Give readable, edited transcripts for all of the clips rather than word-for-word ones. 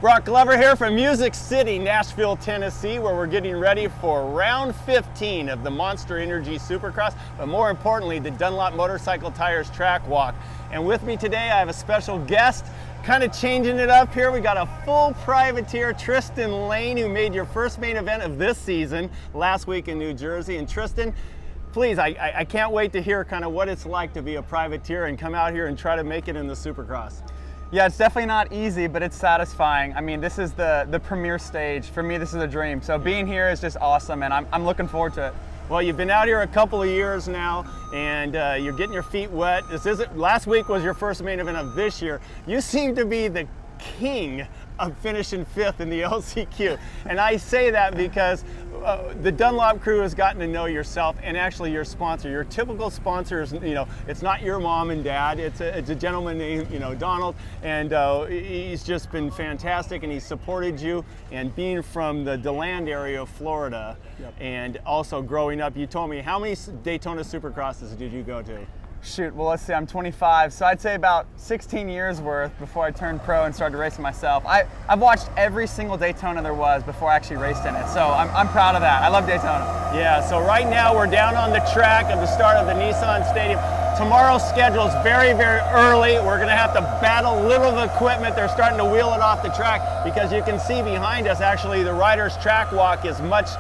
Broc Glover here from Music City, Nashville, Tennessee, where we're getting ready for round 15 of the Monster Energy Supercross, but more importantly, the Dunlop Motorcycle Tires Track Walk. And with me today, I have a special guest, kind of changing it up here. We got a full privateer, Tristan Lane, who made your first main event of this season last week in New Jersey. And Tristan, please, I can't wait to hear kind of what it's like to be a privateer and come out here and try to make it in the Supercross. Yeah, it's definitely not easy, but it's satisfying. I mean, this is the premier stage. For me, this is a dream. So being here is just awesome, and I'm looking forward to it. Well, you've been out here a couple of years now, and you're getting your feet wet. Last week was your first main event of this year. You seem to be the king of finishing fifth in the LCQ. And I say that because the Dunlop crew has gotten to know yourself and actually your sponsor. Your typical sponsor is, it's not your mom and dad. It's a gentleman named, Donald, and he's just been fantastic, and he's supported you. And being from the DeLand area of Florida, yep, and also growing up, you told me, how many Daytona Supercrosses did you go to? Shoot, well, let's see, I'm 25, so I'd say about 16 years worth before I turned pro and started racing myself. I've watched every single Daytona there was before I actually raced in it, so I'm proud of that. I love Daytona. Yeah, so right now we're down on the track of the start of the Nissan Stadium. Tomorrow's schedule is very, very early. We're gonna have to battle little equipment. They're starting to wheel it off the track because you can see behind us, actually, the Riders Track Walk is much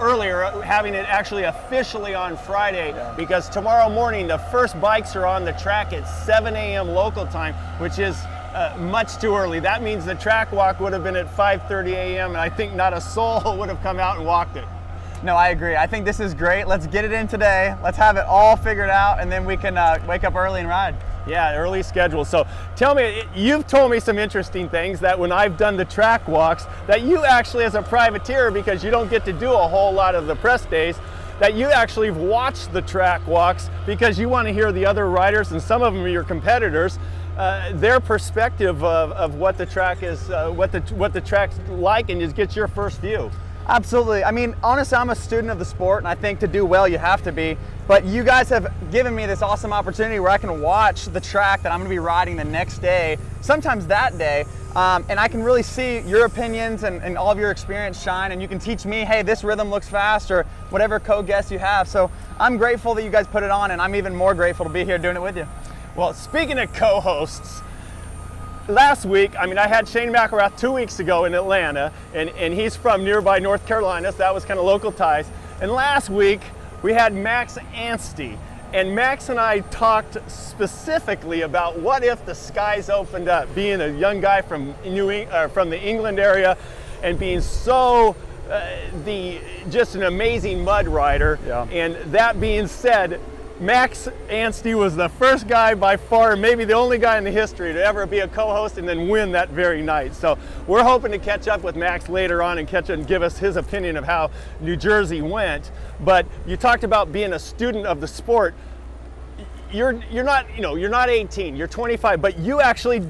earlier, having it actually officially on Friday, yeah, because tomorrow morning the first bikes are on the track at 7 a.m. local time, which is much too early. That means the track walk would have been at 5:30 a.m. and I think not a soul would have come out and walked it. No, I agree. I think this is great. Let's get it in today. Let's have it all figured out, and then we can wake up early and ride. Yeah, early schedule. So tell me, you've told me some interesting things that when I've done the track walks, that you actually as a privateer, because you don't get to do a whole lot of the press days, that you actually watch the track walks because you want to hear the other riders, and some of them are your competitors, their perspective of what the track is, what the track's like, and just get your first view. Absolutely. I mean, honestly, I'm a student of the sport, and I think to do well, you have to be. But you guys have given me this awesome opportunity where I can watch the track that I'm going to be riding the next day, sometimes that day, and I can really see your opinions and all of your experience shine, and you can teach me, hey, this rhythm looks fast, or whatever co-guest you have. So I'm grateful that you guys put it on, and I'm even more grateful to be here doing it with you. Well, speaking of co-hosts, last week, I had Shane McElrath 2 weeks ago in Atlanta, and he's from nearby North Carolina, so that was kind of local ties. And last week, we had Max Anstey, and Max and I talked specifically about what if the skies opened up, being a young guy from the England area, and being so just an amazing mud rider. Yeah. And that being said, Max Anstey was the first guy by far, maybe the only guy in the history to ever be a co-host and then win that very night. So we're hoping to catch up with Max later on and give us his opinion of how New Jersey went. But you talked about being a student of the sport. You're not 18, you're 25, but you actually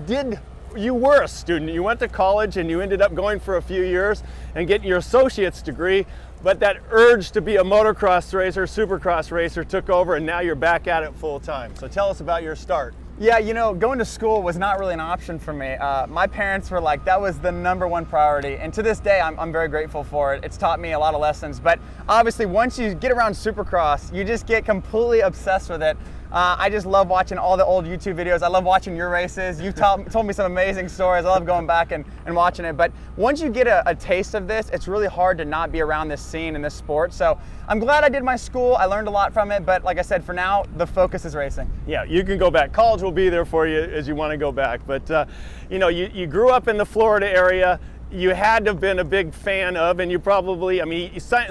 you were a student. You went to college and you ended up going for a few years and getting your associate's degree. But that urge to be a motocross racer, supercross racer took over, and now you're back at it full time. So tell us about your start. Yeah, going to school was not really an option for me. My parents were like, that was the #1 priority. And to this day, I'm very grateful for it. It's taught me a lot of lessons. But obviously, once you get around Supercross, you just get completely obsessed with it. I just love watching all the old YouTube videos. I love watching your races. You've told me some amazing stories. I love going back and watching it. But once you get a taste of this, it's really hard to not be around this scene and this sport. So I'm glad I did my school. I learned a lot from it. But like I said, for now, the focus is racing. Yeah, you can go back. College will be there for you as you want to go back. But, you grew up in the Florida area. You had to have been a big fan of, and you probably,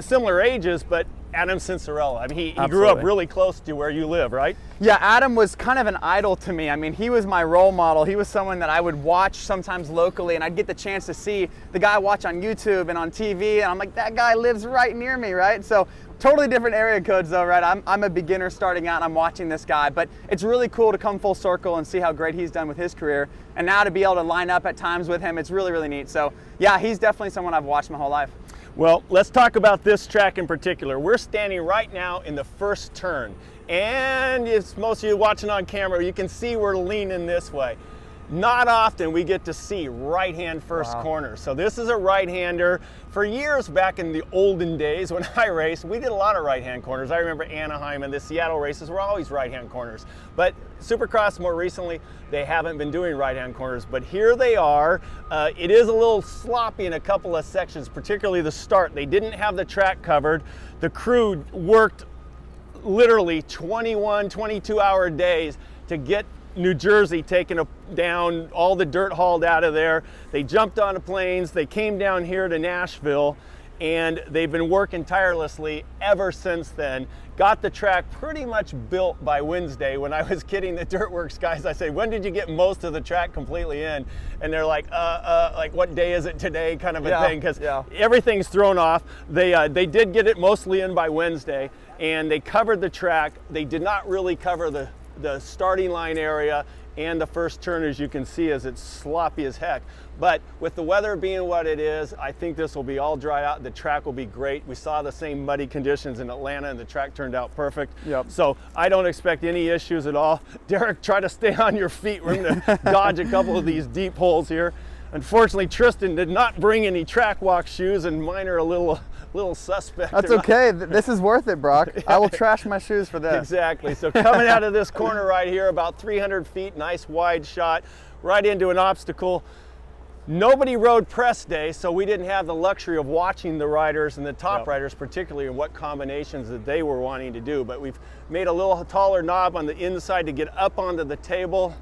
similar ages, but Adam Cincerella. He grew up really close to where you live, right? Yeah, Adam was kind of an idol to me. He was my role model. He was someone that I would watch sometimes locally, and I'd get the chance to see the guy I watch on YouTube and on TV, and I'm like, that guy lives right near me, right? So totally different area codes though, right? I'm a beginner starting out, and I'm watching this guy, but it's really cool to come full circle and see how great he's done with his career, and now to be able to line up at times with him, it's really, really neat. So yeah, he's definitely someone I've watched my whole life. Well, let's talk about this track in particular. We're standing right now in the first turn, and if most of you watching on camera, you can see we're leaning this way. not often we get to see right-hand first corner. So this is a right-hander. For years back in the olden days when I raced, we did a lot of right-hand corners. I remember Anaheim and the Seattle races were always right-hand corners. But Supercross more recently, they haven't been doing right-hand corners, but here they are. It is a little sloppy in a couple of sections, particularly the start. They didn't have the track covered. The crew worked literally 21, 22-hour days to get New Jersey taken down, all the dirt hauled out of there. They jumped on the planes, they came down here to Nashville, and they've been working tirelessly ever since then. Got the track pretty much built by Wednesday. When I was kidding the Dirtworks guys, I said, when did you get most of the track completely in? And they're like what day is it today, kind of a thing, because everything's thrown off. They did get it mostly in by Wednesday, and they covered the track. They did not really cover the starting line area and the first turn, as you can see, as it's sloppy as heck. But with the weather being what it is, I think this will be all dry out. The track will be great. We saw the same muddy conditions in Atlanta and the track turned out perfect. So I don't expect any issues at all. Derek, try to stay on your feet. We're gonna dodge a couple of these deep holes here. Unfortunately, Tristan did not bring any track walk shoes, and mine are a little suspect. That's okay. This is worth it, Broc. I will trash my shoes for this. Exactly. So coming out of this corner right here, about 300 feet, nice wide shot, right into an obstacle. Nobody rode press day, so we didn't have the luxury of watching the riders and the top riders, particularly in what combinations that they were wanting to do. But we've made a little taller knob on the inside to get up onto the table.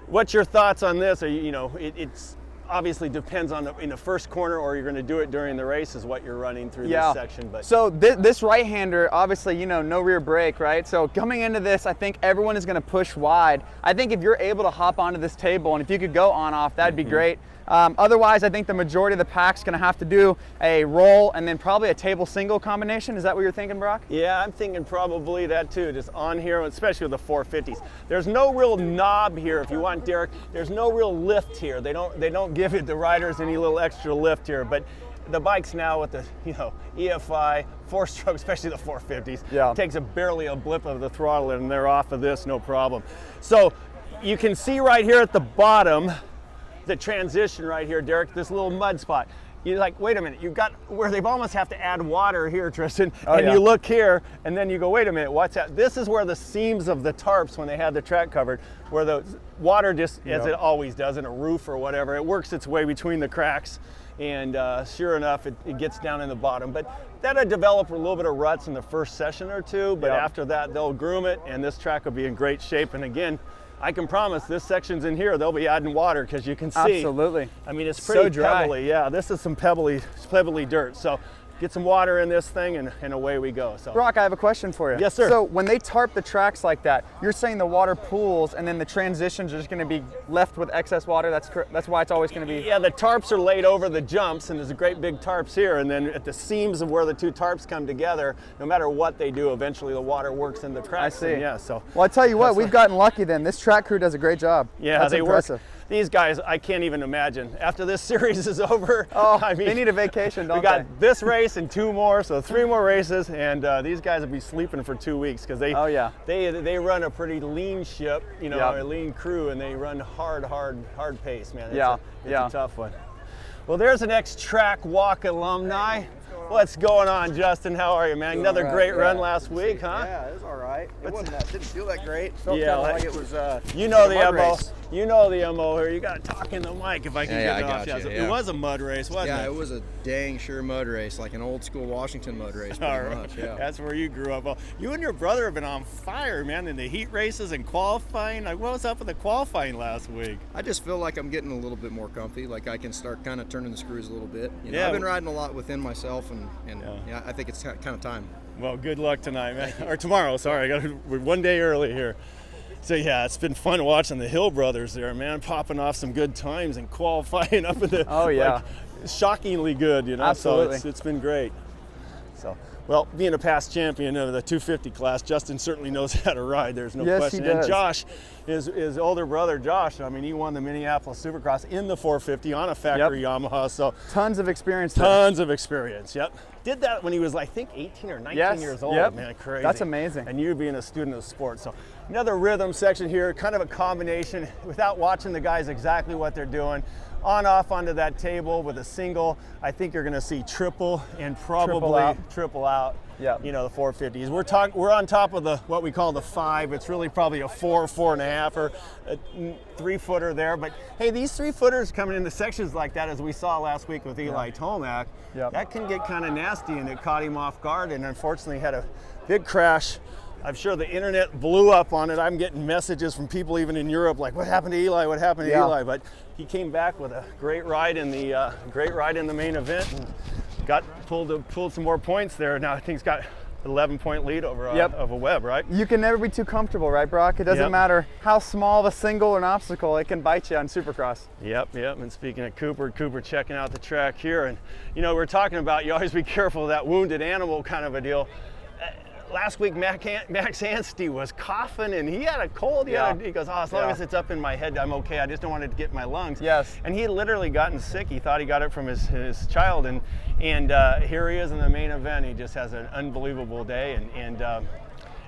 What's your thoughts on this? It's obviously depends on in the first corner, or you're going to do it during the race is what you're running through this section. But so this right-hander, obviously, no rear brake, right? So coming into this, I think everyone is going to push wide. I think if you're able to hop onto this table, and if you could go on-off, that'd be great. Otherwise, I think the majority of the pack's going to have to do a roll and then probably a table single combination. Is that what you're thinking, Broc? Yeah, I'm thinking probably that too, just on here, especially with the 450s. There's no real knob here, if you want, Derek. There's no real lift here. They don't give it the riders any little extra lift here, but the bikes now with the EFI 4-stroke, especially the 450s, takes barely a blip of the throttle and they're off of this, no problem. So you can see right here at the bottom, the transition right here, Derek, this little mud spot. You're like, wait a minute, you've got where they've almost have to add water here, Tristan, and you look here, and then you go, wait a minute, what's that? This is where the seams of the tarps, when they had the track covered, where the water just, as it always does in a roof or whatever, it works its way between the cracks, and sure enough, it gets down in the bottom. But that'll develop a little bit of ruts in the first session or two, but after that, they'll groom it, and this track will be in great shape. And again, I can promise this section's in here, they'll be adding water, because you can see. Absolutely. I mean, it's pretty so dry. pebbly. Yeah, this is some pebbly dirt. So get some water in this thing, and away we go. So, Broc, I have a question for you. Yes, sir. So when they tarp the tracks like that, you're saying the water pools and then the transitions are just going to be left with excess water? That's why it's always going to be... Yeah, the tarps are laid over the jumps, and there's a great big tarps here, and then at the seams of where the two tarps come together, no matter what they do, eventually the water works in the cracks. I see. And yeah, so... Well, I tell you what, we've gotten lucky then. This track crew does a great job. Yeah, that's they impressive. work. These guys, I can't even imagine. After this series is over, I mean, they need a vacation, don't they? We got this race and 2 more, so 3 more races, and these guys will be sleeping for 2 weeks, because they they run a pretty lean ship, a lean crew, and they run hard pace, man. It's a tough one. Well, there's an ex-track walk alumni. What's going on, Justin? How are you, man? Another great run last week, huh? Yeah, it was all right. It didn't feel that great. Felt like it was. You know the MO. You know the MO here. You got to talk in the mic if I can get it off. It was a mud race, wasn't it? Yeah, it was a dang sure mud race, like an old school Washington mud race. Pretty much, yeah. That's where you grew up. Well, you and your brother have been on fire, man, in the heat races and qualifying. Like, what was up with the qualifying last week? I just feel like I'm getting a little bit more comfy. Like I can start kind of turning the screws a little bit. I've been riding a lot within myself, and I think it's kind of time. Well, good luck tonight, man. Or tomorrow, sorry. We're 1 day early here. So yeah, it's been fun watching the Hill brothers there, man, popping off some good times and qualifying up in the shockingly good, Absolutely. So it's been great. So Well, being a past champion of the 250 class, Justin certainly knows how to ride. There's no Yes, question. he does. And Josh, his older brother, Josh, I mean, he won the Minneapolis Supercross in the 450 on a factory Yamaha. So tons of experience. Tons of experience. Yep. Did that when he was, I think, 18 or 19 years old. Yep. Man, crazy. That's amazing. And you being a student of sport. So another rhythm section here, kind of a combination without watching the guys exactly what they're doing. On off onto that table with a single. I think you're going to see triple and probably triple out. Yeah. You know, the 450s. We're on top of the what we call the 5. It's really probably a 4, 4.5, or a 3-footer there. But hey, these 3-footers coming into sections like that, as we saw last week with Eli Tomac, that can get kind of nasty, and it caught him off guard, and unfortunately had a big crash. I'm sure the internet blew up on it. I'm getting messages from people even in Europe like, "What happened to Eli? What happened to Eli?" But he came back with a great ride in the main event, and got pulled some more points there. Now I think he's got 11-point lead over of a Webb, right? You can never be too comfortable, right, Broc? It doesn't matter how small of a single or an obstacle, it can bite you on Supercross. Yep. And speaking of Cooper checking out the track here, and you know, we're talking about you always be careful of that wounded animal kind of a deal. Last week, Max Anstey was coughing, and he had a cold. He goes, "Oh, as long as it's up in my head, I'm okay. I just don't want it to get in my lungs." Yes. And he had literally gotten sick. He thought he got it from his child, and here he is in the main event. He just has an unbelievable day, and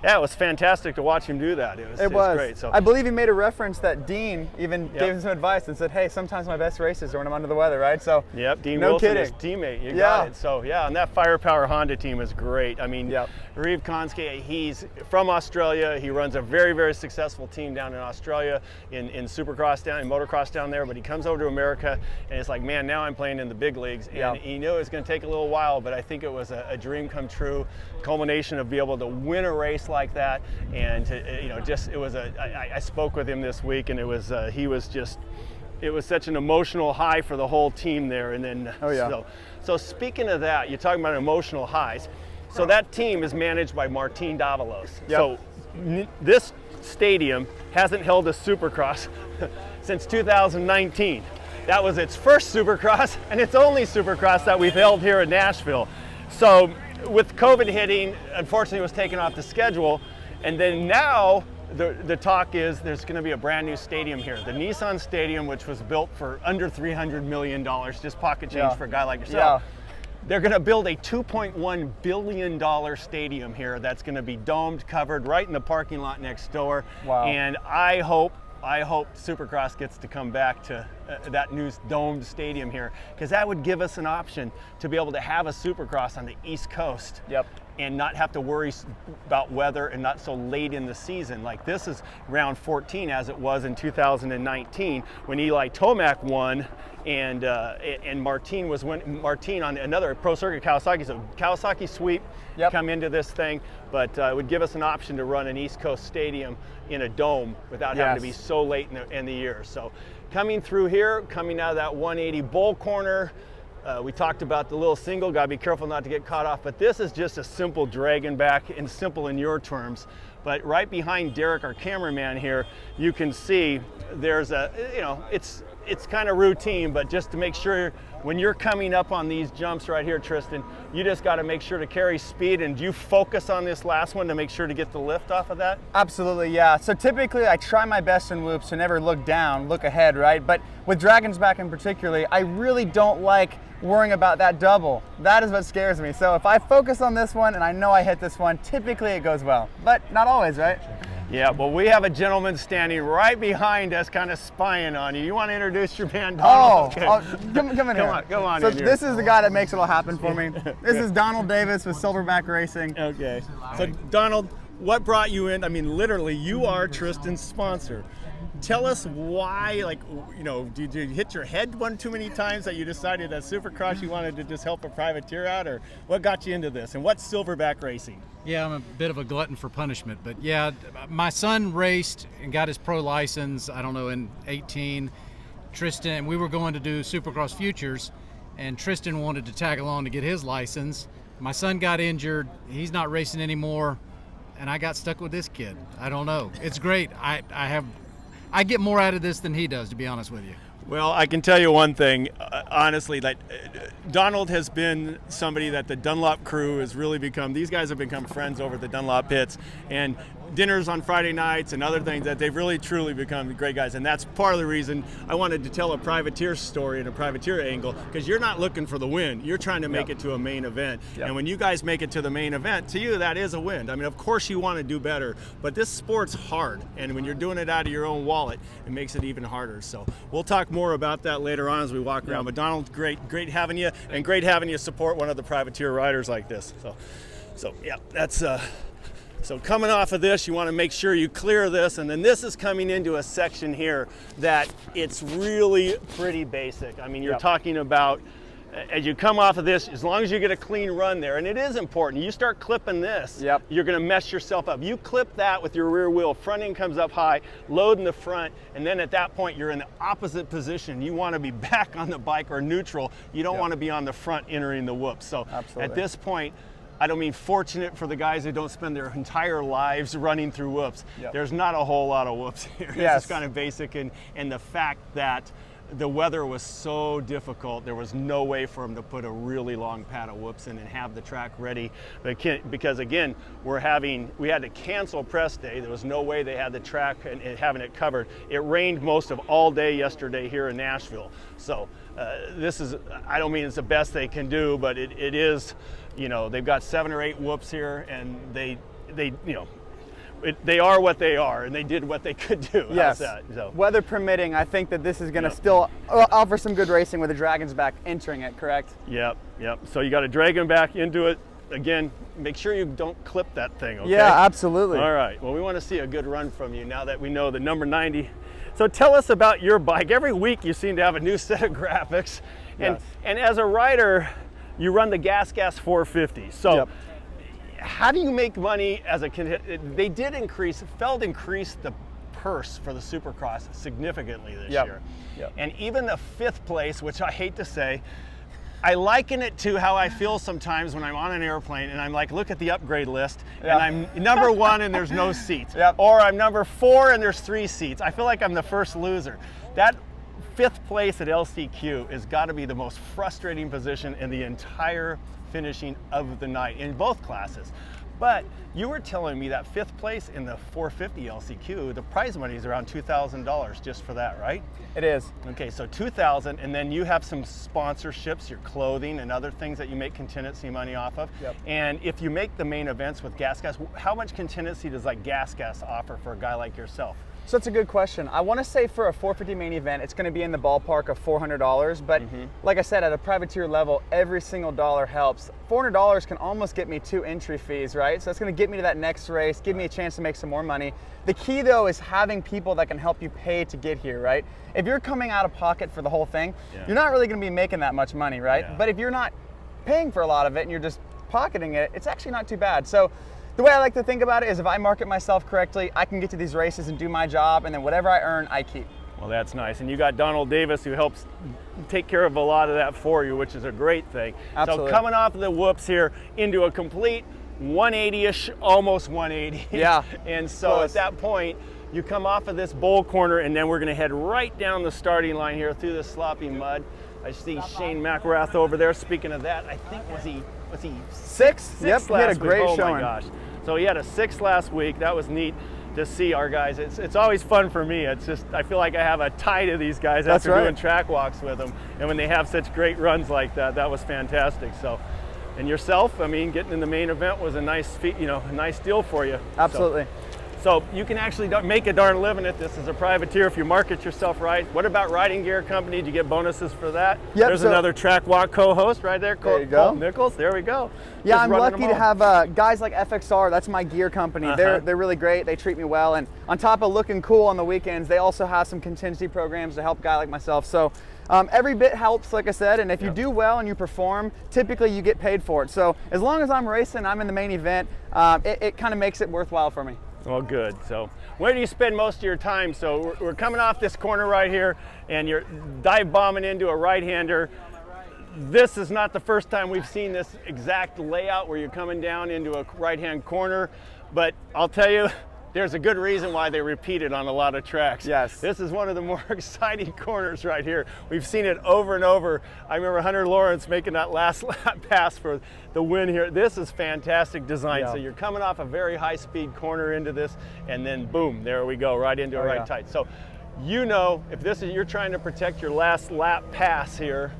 yeah, it was fantastic to watch him do that. It was great. So I believe he made a reference that Dean even gave him some advice and said, "Hey, sometimes my best races are when I'm under the weather," right? So Dean no Wilson, kidding. his teammate. You got it. So and that Firepower Honda team is great. I mean, Reeve Konske, he's from Australia. He runs a very, very successful team down in Australia in Supercross in motocross down there. But he comes over to America, and it's like, man, now I'm playing in the big leagues. And he knew it was going to take a little while, but I think it was a dream come true, culmination of being able to win a race like that. And I spoke with him this week, and it was it was such an emotional high for the whole team there. And then so speaking of that, you're talking about emotional highs. So that team is managed by Martin Davalos. So this stadium hasn't held a Supercross since 2019. That was its first Supercross and its only Supercross that we've held here in Nashville. So with COVID hitting, unfortunately it was taken off the schedule. And then now the talk is there's going to be a brand new stadium here. The Nissan Stadium, which was built for under $300 million, just pocket change for a guy like yourself. They're going to build a $2.1 billion stadium here that's going to be domed, covered right in the parking lot next door. Wow. And I hope Supercross gets to come back to that new domed stadium here, because that would give us an option to be able to have a Supercross on the East Coast. And not have to worry about weather, and not so late in the season. Like this is round 14 as it was in 2019 when Eli Tomac won, and Martin on another Pro Circuit Kawasaki. So Kawasaki sweep come into this thing, but it would give us an option to run an East Coast stadium in a dome without having to be so late in the year. So coming through here, coming out of that 180 bull corner. We talked about the little single, gotta be careful not to get caught off, but this is just a simple dragon back, and simple in your terms. But right behind Derek, our cameraman here, you can see there's it's kind of routine, but just to make sure when you're coming up on these jumps right here, Tristan, you just got to make sure to carry speed. And do you focus on this last one to make sure to get the lift off of that? Absolutely, yeah. So typically I try my best in loops to never look down, look ahead, right? But with Dragon's Back in particular, I really don't like worrying about that double. That is what scares me. So if I focus on this one and I know I hit this one, typically it goes well, but not always, right? Yeah, well, we have a gentleman standing right behind us, kind of spying on you. You want to introduce your man, Donald? Come in here. Come on. So this is the guy that makes it all happen for me. This is Donald Davis with Silverback Racing. Okay. So Donald, what brought you in? I mean, literally, you are Tristan's sponsor. Tell us why, did you hit your head one too many times that you decided that Supercross you wanted to just help a privateer out, or what got you into this? And what's Silverback Racing? Yeah, I'm a bit of a glutton for punishment, but yeah, my son raced and got his pro license, I don't know, in 18. Tristan, we were going to do Supercross Futures, and Tristan wanted to tag along to get his license. My son got injured, he's not racing anymore, and I got stuck with this kid. I don't know. It's great. I get more out of this than he does, to be honest with you. Well, I can tell you one thing. honestly, like Donald has been somebody that the Dunlop crew has really become. These guys have become friends over at the Dunlop pits, and dinners on Friday nights and other things, that they've really truly become great guys. And that's part of the reason I wanted to tell a privateer story and a privateer angle, because you're not looking for the win. You're trying to make it to a main event. And when you guys make it to the main event, to you, that is a win. I mean, of course you want to do better, but this sport's hard. And when you're doing it out of your own wallet, it makes it even harder. So we'll talk more about that later on as we walk around. But Donald, great having you, and great having you support one of the privateer riders like this. So yeah, that's so coming off of this, you want to make sure you clear this, and then this is coming into a section here that it's really pretty basic. I mean, you're talking about, as you come off of this, as long as you get a clean run there, and it is important, you start clipping this, you're going to mess yourself up. You clip that with your rear wheel, front end comes up high, load in the front, and then at that point you're in the opposite position. You want to be back on the bike or neutral. You don't want to be on the front entering the whoops. So at this point, I don't mean fortunate for the guys who don't spend their entire lives running through whoops. There's not a whole lot of whoops here. It's kind of basic, and the fact that the weather was so difficult, there was no way for them to put a really long pad of whoops in and have the track ready. Because again, we had to cancel press day. There was no way they had the track and having it covered. It rained most of all day yesterday here in Nashville. So this is, I don't mean it's the best they can do, but it is, you know, they've got 7 or 8 whoops here, and they you know, they are what they are, and they did what they could do. Yes. How's that? So. Weather permitting, I think that this is going to still offer some good racing with the Dragon's back entering it, correct? Yep. So you got to drag him back into it. Again, make sure you don't clip that thing, okay? Yeah, absolutely. All right. Well, we want to see a good run from you now that we know the number 90. So tell us about your bike. Every week you seem to have a new set of graphics. And as a rider, you run the Gas 450. So how do you make money as a, they did increase the purse for the Supercross significantly this year. And even the 5th place, which I hate to say, I liken it to how I feel sometimes when I'm on an airplane and I'm like, look at the upgrade list, and I'm number 1 and there's no seats. Or I'm number 4 and there's 3 seats. I feel like I'm the first loser. That 5th place at LCQ has got to be the most frustrating position in the entire finishing of the night in both classes. But you were telling me that 5th place in the 450 LCQ, the prize money is around $2,000 just for that, right? It is. Okay, so $2,000, and then you have some sponsorships, your clothing and other things that you make contingency money off of. And if you make the main events with Gas, how much contingency does like Gas offer for a guy like yourself? So that's a good question. I want to say for a 450 main event, it's going to be in the ballpark of $400. But like I said, at a privateer level, every single dollar helps. $400 can almost get me 2 entry fees, right? So that's going to get me to that next race, give me a chance to make some more money. The key though is having people that can help you pay to get here, right? If you're coming out of pocket for the whole thing, you're not really going to be making that much money, right? But if you're not paying for a lot of it and you're just pocketing it, it's actually not too bad. So the way I like to think about it is if I market myself correctly, I can get to these races and do my job, and then whatever I earn, I keep. Well, that's nice. And you got Donald Davis who helps take care of a lot of that for you, which is a great thing. Absolutely. So coming off of the whoops here into a complete 180-ish, almost 180. And so at that point, you come off of this bowl corner, and then we're going to head right down the starting line here through the sloppy mud. I see Shane McElrath over there. Speaking of that, I think was he 6th? Yep, he had a great showing. Oh my gosh. So he had a 6th last week. That was neat to see our guys. It's always fun for me. It's just, I feel like I have a tie to these guys after doing track walks with them. And when they have such great runs like that, that was fantastic. So, and yourself, I mean, getting in the main event was a nice feat, you know, a nice deal for you. Absolutely. So you can actually make a darn living at this as a privateer if you market yourself right. What about Riding Gear Company? Do you get bonuses for that? There's another track walk co-host right there. There you go. Nichols, there we go. Yeah, I'm lucky to have guys like FXR. That's my gear company. They're really great. They treat me well. And on top of looking cool on the weekends, they also have some contingency programs to help a guy like myself. So every bit helps, like I said. And if you do well and you perform, typically you get paid for it. So as long as I'm racing, I'm in the main event, it kind of makes it worthwhile for me. Well, good. So where do you spend most of your time? So we're coming off this corner right here, and you're dive bombing into a right-hander. This is not the first time we've seen this exact layout where you're coming down into a right-hand corner, but I'll tell you, there's a good reason why they repeat it on a lot of tracks. Yes. This is one of the more exciting corners right here. We've seen it over and over. I remember Hunter Lawrence making that last lap pass for the win here. This is fantastic design. Yeah. So you're coming off a very high-speed corner into this, and then boom, there we go, right into a right tight. So you know, if this is, you're trying to protect your last lap pass here,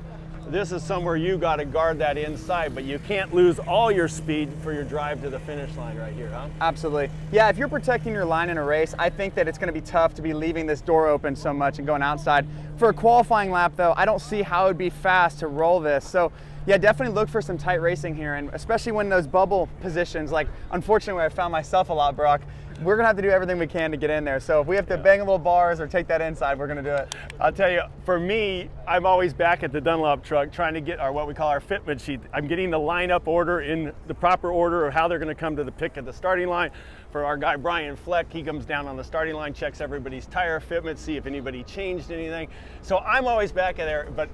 this is somewhere you got to guard that inside, but you can't lose all your speed for your drive to the finish line right here, huh? Absolutely. Yeah, if you're protecting your line in a race, I think that it's going to be tough to be leaving this door open so much and going outside. For a qualifying lap, though, I don't see how it would be fast to roll this. So, yeah, definitely look for some tight racing here, and especially when those bubble positions, like unfortunately where I found myself a lot, Broc, we're going to have to do everything we can to get in there. So if we have to bang a little bars or take that inside, we're going to do it. I'll tell you, for me, I'm always back at the Dunlop truck trying to get our what we call our fitment sheet. I'm getting the lineup order in the proper order of how they're going to come to the pick at the starting line. For our guy Brian Fleck, he comes down on the starting line, checks everybody's tire fitment, see if anybody changed anything. So I'm always back at there, but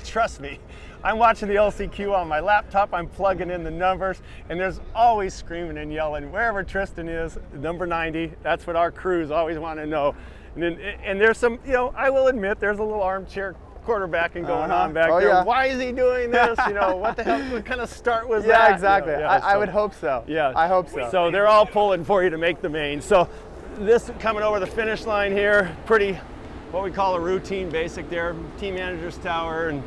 trust me, I'm watching the LCQ on my laptop, I'm plugging in the numbers, and there's always screaming and yelling. Wherever Tristan is, number 90, that's what our crews always want to know. And there's some, you know, I will admit, there's a little armchair quarterbacking going on back there. Yeah. Why is he doing this? You know, what the hell, what kind of start was that? Yeah, exactly. You know, I would hope so. Yeah. I hope so. So they're all pulling for you to make the main. So this coming over the finish line here, pretty, what we call a routine basic there, team manager's tower, and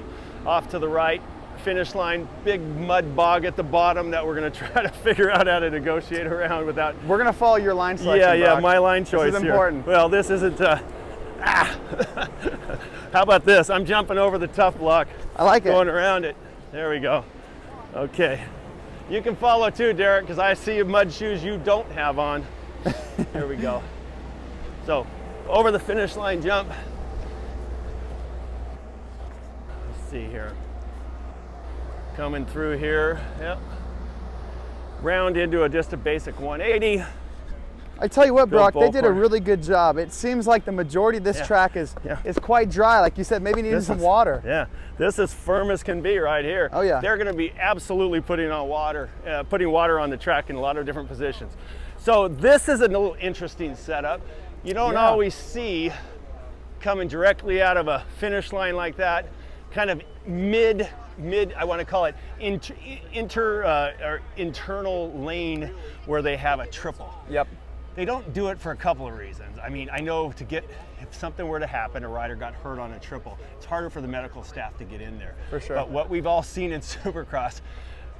off to the right, finish line, big mud bog at the bottom that we're going to try to figure out how to negotiate around without. We're going to follow your line selection, Yeah, Broc. my line choice This is here. important. Well, this isn't, how about this? I'm jumping over the tough block. I like it. Going around it. There we go. Okay. You can follow too, Derek, because I see mud shoes you don't have on. Here we go. So, over the finish line jump. Let's see here. Coming through here, yep. Round into just a basic 180. I tell you what, Broc, they did a forward. really good job. It seems like the majority of this track is quite dry. Like you said, maybe needing some water. Yeah, this is firm as can be right here. Oh yeah. They're going to be absolutely putting water on the track in a lot of different positions. So this is a little interesting setup. You don't always see coming directly out of a finish line like that, kind of mid, I want to call it internal lane where they have a triple. Yep. They don't do it for a couple of reasons. I mean, I know if something were to happen, a rider got hurt on a triple, it's harder for the medical staff to get in there. For sure. But what we've all seen in Supercross,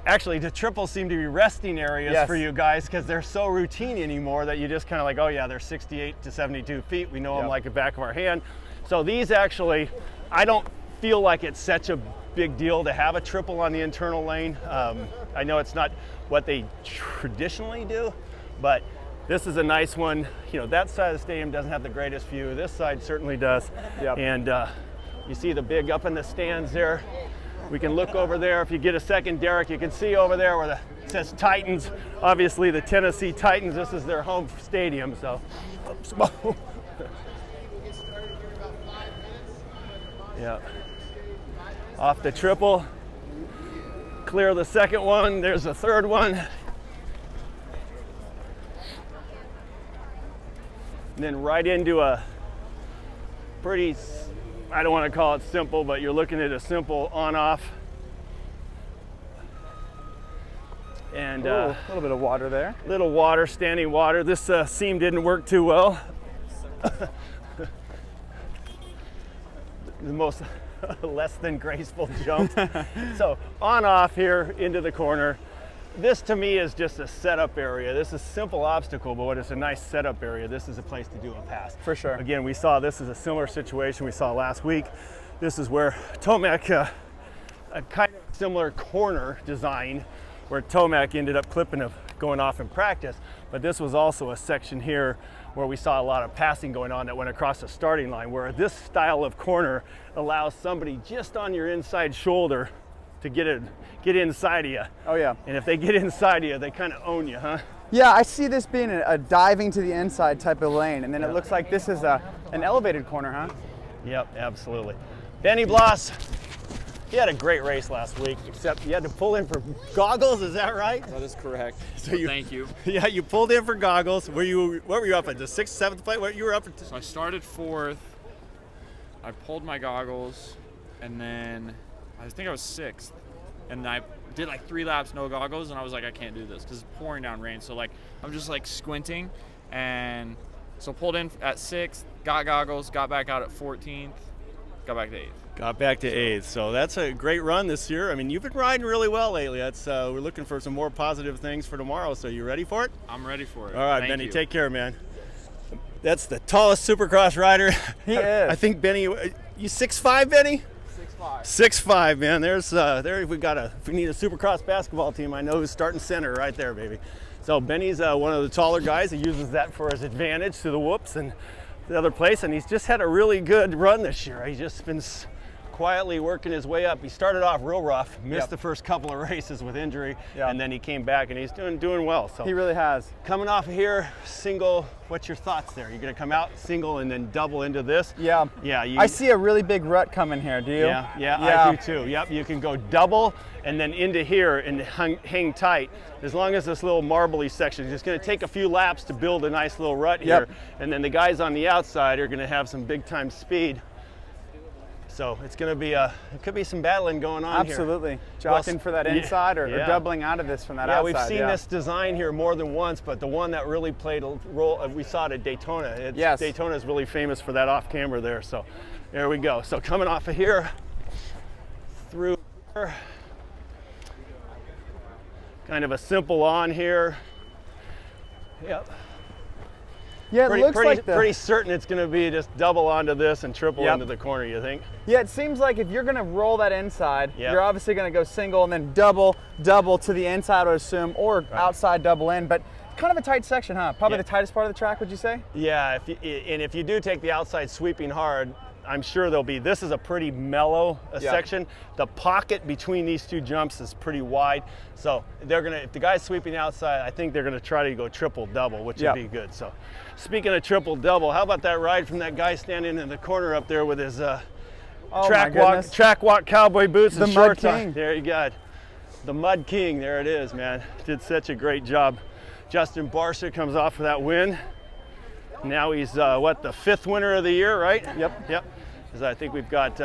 actually the triples seem to be resting areas for you guys because they're so routine anymore that you just kind of like, oh yeah, they're 68 to 72 feet. We know them like the back of our hand. So these actually, I don't feel like it's such a big deal to have a triple on the internal lane. I know it's not what they traditionally do, but this is a nice one. You know, that side of the stadium doesn't have the greatest view. This side certainly does. Yep. And you see the big up in the stands there. We can look over there. If you get a second, Derek, you can see over there where it says Titans. Obviously the Tennessee Titans, this is their home stadium, so. Oops. Yeah. Off the triple. Clear the second one. There's a third one. And then right into a pretty, I don't want to call it simple, but you're looking at a simple on-off. And a little bit of water there. Little water, standing water. This seam didn't work too well. The most less than graceful jump. So on-off here into the corner. This to me is just a setup area. This is a simple obstacle, but it's a nice setup area. This is a place to do a pass. For sure. Again, we saw this is a similar situation we saw last week. This is where Tomac, a kind of similar corner design where Tomac ended up clipping of going off in practice, but this was also a section here where we saw a lot of passing going on that went across the starting line, where this style of corner allows somebody just on your inside shoulder to get inside of you. Oh yeah. And if they get inside of you, they kind of own you, huh? Yeah, I see this being a diving to the inside type of lane, and then it looks like this is an elevated corner, huh? Yep, absolutely. Benny Bloss, You had a great race last week, except you had to pull in for goggles. Is that right? That is correct. So thank you. Yeah, you pulled in for goggles. What were you up at? The 6th, 7th place? What you were up at? So I started 4th. I pulled my goggles, and then I think I was 6th. And I did like 3 laps, no goggles, and I was like, I can't do this because it's pouring down rain. So like, I'm just like squinting, and so pulled in at 6th, got goggles, got back out at 14th, got back to 8th. Got back to 8th. So that's a great run this year. I mean, you've been riding really well lately. That's we're looking for some more positive things for tomorrow. So you ready for it? I'm ready for it. All right, Thank Benny, you. take care, man. That's the tallest Supercross rider. He is. I think Benny, you 6'5", Benny? 6'5". 6'5", man. There's if we need a Supercross basketball team, I know who's starting center right there, baby. So Benny's one of the taller guys. He uses that for his advantage to the whoops and the other place, and he's just had a really good run this year. He's just been quietly working his way up. He started off real rough, missed the first couple of races with injury, and then he came back and he's doing well. So He really has. coming off of here, single, what's your thoughts there? You're gonna come out single and then double into this? Yeah. Yeah. I see a really big rut coming here, do you? Yeah, I do too. Yep, you can go double and then into here and hang tight. As long as this little marbly section is just gonna take a few laps to build a nice little rut here. And then the guys on the outside are gonna have some big time speed. So it's going to be it could be some battling going on here. Absolutely. Jockeying for that inside or doubling out of this from that outside. Yeah, we've seen this design here more than once, but the one that really played a role, we saw it at Daytona. Daytona is really famous for that off camber there. So there we go. So coming off of here, through here, kind of a simple on here. Yep. Yeah, it looks like pretty certain it's going to be just double onto this and triple into the corner, you think? Yeah, it seems like if you're going to roll that inside, Yep. you're obviously going to go single and then double to the inside, I would assume, or outside double in. But kind of a tight section, huh? Probably the tightest part of the track, would you say? Yeah, if you do take the outside sweeping hard, I'm sure this is a pretty mellow section. The pocket between these two jumps is pretty wide. So if the guy's sweeping outside, I think they're gonna try to go triple double, which would be good. So speaking of triple double, how about that ride from that guy standing in the corner up there with his track walk cowboy boots and shorts on? There you go. The Mud King, there it is, man. Did such a great job. Justin Barcia comes off of that win. Now he's the 5th winner of the year, right? Yep. Because I think we've got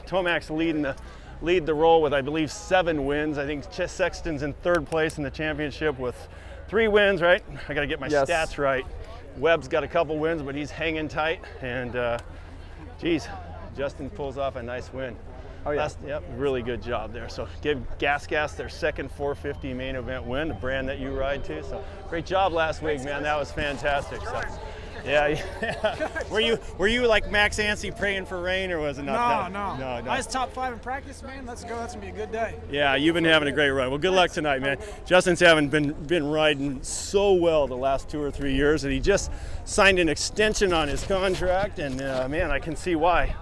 Tomac's lead the roll with, I believe, 7 wins. I think Sexton's in 3rd place in the championship with 3 wins, right? I got to get my stats right. Webb's got a couple wins, but he's hanging tight. And geez, Justin pulls off a nice win. Oh yeah. Really good job there. So give Gas their 2nd 450 main event win, the brand that you ride to. So great job last week, man. That was fantastic. So. Yeah. Were you like Max Anstie praying for rain, or was it not? No. I was top 5 in practice, man. Let's go. That's gonna be a good day. Yeah, you've been having a great run. Well, good luck tonight, man. Justin's been riding so well the last 2 or 3 years, and he just signed an extension on his contract, and man, I can see why.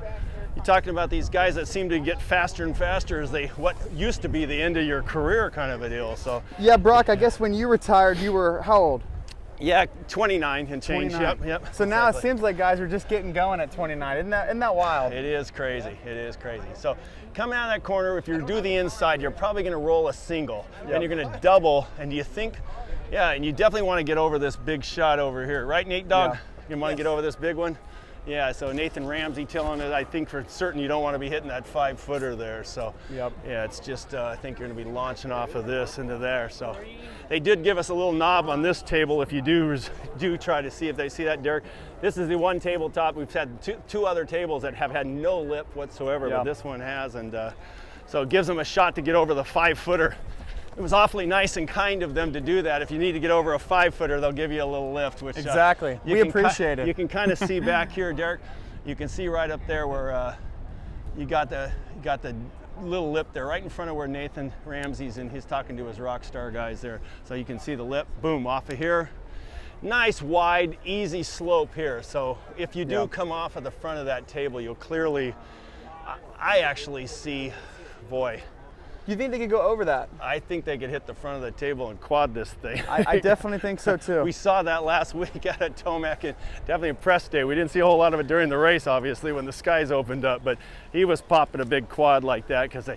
You're talking about these guys that seem to get faster and faster as what used to be the end of your career kind of a deal. So yeah, Broc, I guess when you retired, you were how old? Yeah, 29 and change. 29. Yep. So now it seems like guys are just getting going at 29. Isn't that wild? It is crazy. So coming out of that corner, if you do the inside, you're probably going to roll a single. Then you're going to double, and you definitely want to get over this big shot over here, right, Nate Dogg? Yeah. You want to get over this big one? Yeah, so Nathan Ramsey telling it, I think for certain you don't want to be hitting that 5-footer there. So yeah, it's just, I think you're going to be launching off of this into there. So they did give us a little knob on this table if you do try to see if they see that, Derek. This is the one tabletop. We've had two other tables that have had no lip whatsoever, but this one has. And so it gives them a shot to get over the 5-footer. It was awfully nice and kind of them to do that. If you need to get over a 5-footer, they'll give you a little lift. Which exactly, we appreciate it. You can kind of see back here, Derek. You can see right up there where you got the little lip there, right in front of where Nathan Ramsey's and he's talking to his Rockstar guys there. So you can see the lip. Boom, off of here. Nice, wide, easy slope here. So if you do come off of the front of that table, you'll clearly. I actually see, boy. Do you think they could go over that? I think they could hit the front of the table and quad this thing. I definitely think so too. We saw that last week out at Tomac, and definitely a press day. We didn't see a whole lot of it during the race, obviously, when the skies opened up, but he was popping a big quad like that because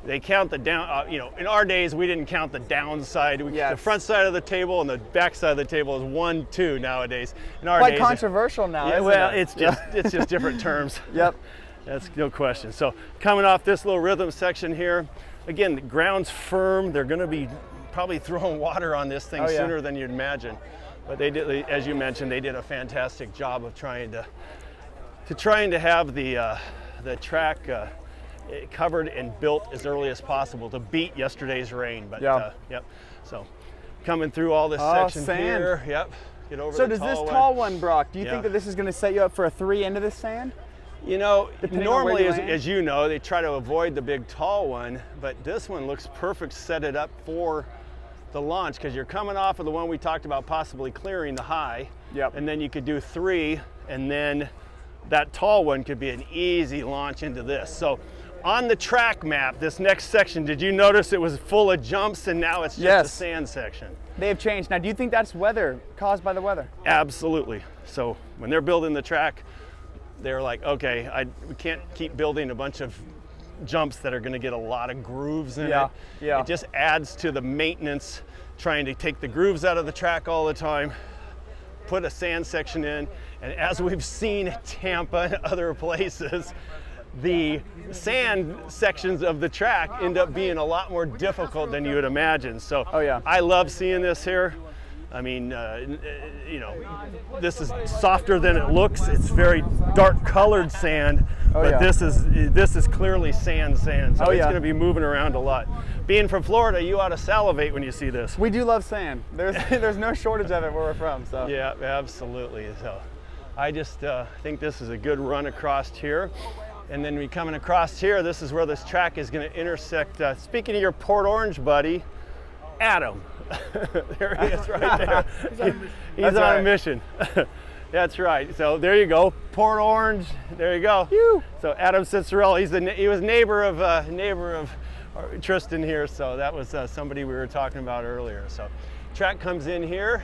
they count the down, in our days, we didn't count the downside. The front side of the table and the back side of the table is 1, 2 nowadays. In our Quite days, controversial now, isn't it? It's just different terms. Yep. That's no question. So coming off this little rhythm section here, again, the ground's firm. They're going to be probably throwing water on this thing sooner than you'd imagine. But they did, as you mentioned, they did a fantastic job of trying to have the track covered and built as early as possible to beat yesterday's rain. But yep. So coming through all this section here. Yep. Get over. So does this tall one, Broc? Do you think that this is going to set you up for a 3 into this sand? Normally, as you know, they try to avoid the big tall one, but this one looks perfect, set it up for the launch, because you're coming off of the one we talked about possibly clearing the high. Yep. And then you could do 3, and then that tall one could be an easy launch into this. So on the track map, this next section, did you notice it was full of jumps and now it's just a sand section? They have changed. Now, do you think that's weather, caused by the weather? Absolutely. So when they're building the track, they're like, okay, we can't keep building a bunch of jumps that are going to get a lot of grooves in it. Yeah. It just adds to the maintenance, trying to take the grooves out of the track all the time, put a sand section in, and as we've seen at Tampa and other places, the sand sections of the track end up being a lot more difficult than you would imagine. So I love seeing this here. I mean, this is softer than it looks. It's very dark colored sand, but this is clearly sand. So it's going to be moving around a lot. Being from Florida, you ought to salivate when you see this. We do love sand. There's no shortage of it where we're from. So yeah, absolutely. So I just think this is a good run across here. And then we coming across here, this is where this track is going to intersect. Speaking of your Port Orange buddy, Adam. There he is right there. He's on a mission. That's right. So there you go, Port Orange. There you go. Phew. So Adam Cicerelli, he was neighbor of Tristan here. So that was somebody we were talking about earlier. So track comes in here,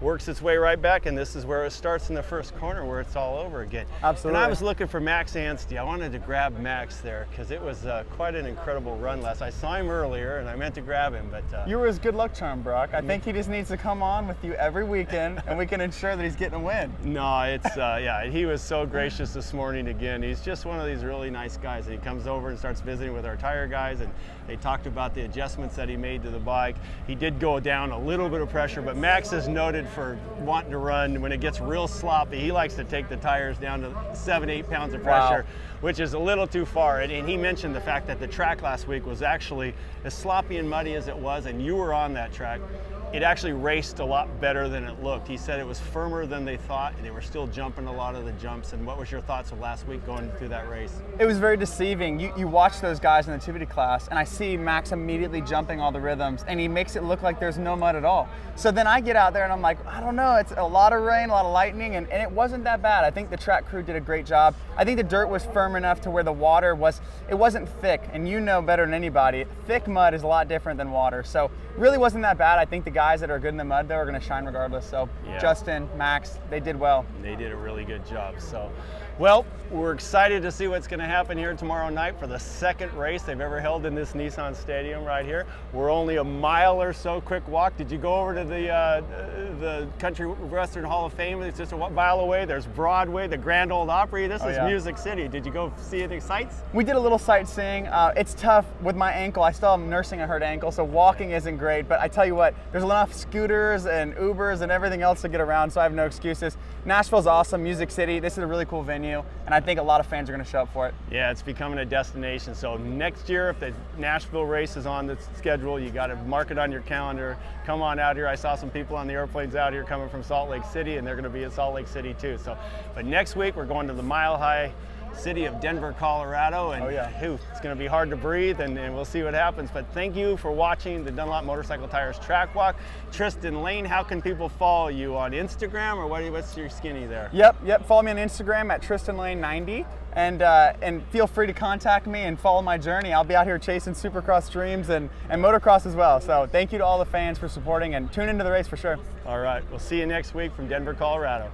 works its way right back, and this is where it starts in the first corner where it's all over again. Absolutely. And I was looking for Max Anstey. I wanted to grab Max there because it was quite an incredible run last. I saw him earlier and I meant to grab him, but you were his good luck charm, Broc. I think he just needs to come on with you every weekend and we can ensure that he's getting a win. No, it's he was so gracious this morning again. He's just one of these really nice guys. He comes over and starts visiting with our tire guys, and they talked about the adjustments that he made to the bike. He did go down a little bit of pressure, but Max is noted for wanting to run when it gets real sloppy. He likes to take the tires down to 7-8 pounds of pressure, which is a little too far. And he mentioned the fact that the track last week was actually as sloppy and muddy as it was, and you were on that track. It actually raced a lot better than it looked. He said it was firmer than they thought, and they were still jumping a lot of the jumps. And what was your thoughts of last week going through that race? It was very deceiving. You watch those guys in the activity class, and I see Max immediately jumping all the rhythms, and he makes it look like there's no mud at all. So then I get out there, and I'm like, I don't know, it's a lot of rain, a lot of lightning, and it wasn't that bad. I think the track crew did a great job. I think the dirt was firm enough to where the water wasn't thick, and you know better than anybody, thick mud is a lot different than water. So really wasn't that bad. I think the guys that are good in the mud, though, are going to shine regardless. So Justin, Max, they did well. They did a really good job. So, well, we're excited to see what's going to happen here tomorrow night for the second race they've ever held in this Nissan Stadium right here. We're only a mile or so quick walk. Did you go over to the Country Western Hall of Fame? It's just a mile away. There's Broadway, the Grand Ole Opry. This is Music City. Did you go see any sights? We did a little sightseeing. It's tough with my ankle. I still am nursing a hurt ankle, so walking isn't great. But I tell you what, there's enough scooters and Ubers and everything else to get around, so I have no excuses. Nashville's awesome. Music City. This is a really cool venue, and I think a lot of fans are going to show up for it. Yeah, it's becoming a destination. So next year, if the Nashville race is on the schedule, you got to mark it on your calendar. Come on out here. I saw some people on the airplanes out here coming from Salt Lake City, and they're going to be in Salt Lake City too. So, but next week we're going to the Mile High city of Denver, Colorado, and it's going to be hard to breathe, and we'll see what happens. But thank you for watching the Dunlop Motorcycle Tires Track Walk. Tristan Lane, how can people follow you on Instagram, or what's your skinny there? Yep. Follow me on Instagram at TristanLane90, and feel free to contact me and follow my journey. I'll be out here chasing Supercross dreams and motocross as well. So thank you to all the fans for supporting, and tune into the race for sure. All right, we'll see you next week from Denver, Colorado.